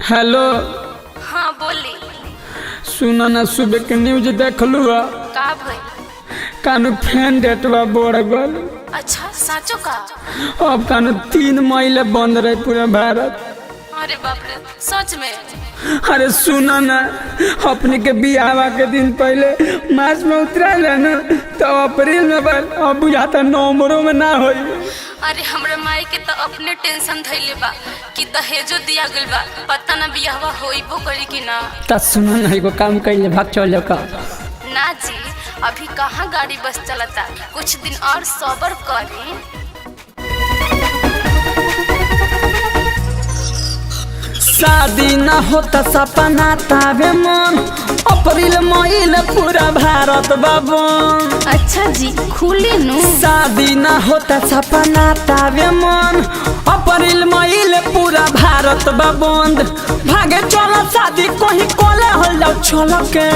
Hello. हाँ बोली। सुना ना सुबह के न्यूज देख लू का भाई? कानू फैन डेटवा बढ़ गल। अच्छा साचो का? अब कानू 3 मई बंद रहे पूरा भारत। अरे बाप रे, सच में? अरे सुना ना, अपने के बियाह के दिन पहले मार्च में उतरा ना तो अप्रैल में बन, अब बुझाता नवंबरों में ना होई। अरे हमरे माई के तो अपने टेंशन धैले बा कि दहेजो दिया गइल बा, पता ना बियाहवा होइबो करी कि ना। ता सुना ना, एगो काम कइले भाग चल का। ना जी, अभी कहाँ गाड़ी बस चलता, कुछ दिन और सब्र करी। शादी ना होता सपना तावे मन, अप्रैल मई पूरा भारत बाबू। अच्छा जी, खुली नु। शादी ना होता सपना तावे मन, अप्रैल मई पूरा भारत बंद। भागे चलो शादी कोही कोले हो जाओ चलो के।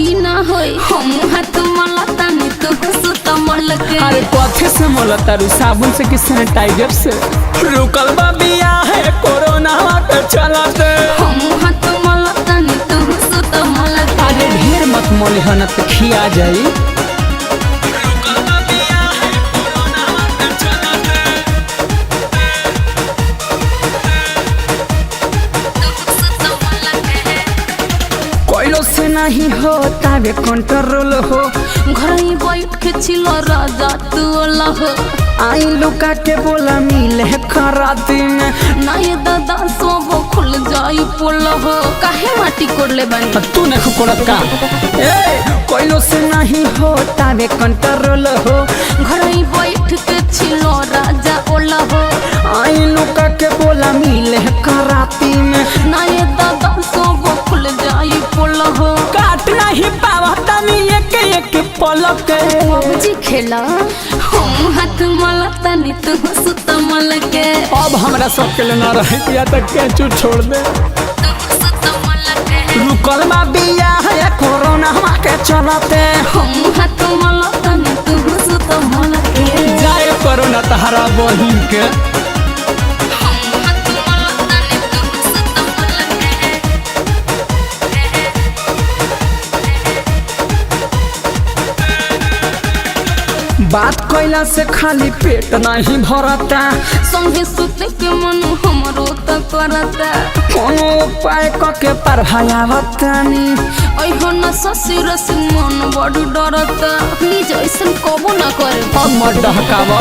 ई ना होई हम हाथ मलता नी तो सुत मल के। अरे कथे से मलता रू, साबुन से कि सैनिटाइजर से? रुकल बा बियाह है कोरोना के चलते। हम हाथ मलता नी तो सुत मल के। अरे ढेर मत मली हन तो खिया जाई। कोइलो से नहीं होता वे कंट्रोल हो, घर ही बैठ के छिलो राजा तू हो। आई लुका के बोला मिले खराती में। ना ये दादा सब खुल जाई पोल हो। काहे माटी कोड़ले बनी? तू ने खुकोड़त का? ए कोइलो से नहीं होता वे कंट्रोल हो, घर ही बैठ के छिलो राजा ओला हो। आई लुका के बोला मिले खराती में। ना ये दादा सब खुल जाई पोल हो। काट नहीं पावा तनी एक पलक के। बाबूजी खेला हम हाथ मलता नी तू सुत मल के। अब हमरा सब के लेना रहे या तक के चू छोड़ दे। तू सुत मल के। रुकल बा बियाह है कोरोना के चलते। हम हाथ मलता नी तू सुत मल के। जाए कोरोना तहरा बहिन के। हम हाथ मलता नी तू सुत मल के। बात कैला से खाली पेट नहीं भरता, संगे सुते के मन हमरो त करता। कोनो उपाय के पढ़ायावतानी। ओहो न ससुर से मन बड़ डरता, प्लीज ऐसन कबो ना करे। अब मत डहकावा,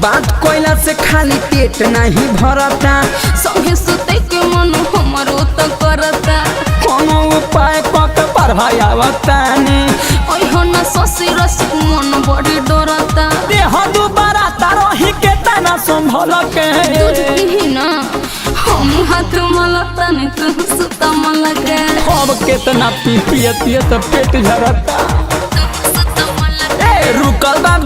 बात कैला से खाली पेट नहीं भरता, संगे सुते के मन हमरो त करता। कोनो उपाय के पढ़ायावतानी। ओहो न ससुर से मन बड़ डरता। देह दुबारा तारही के तना संभल के। दूध पीही ना, हम हाथ मलता नी तू सुत मल के। अब कितना पी पियतिए तो पेट झरता। तू सुत मल के। ए रुकल बा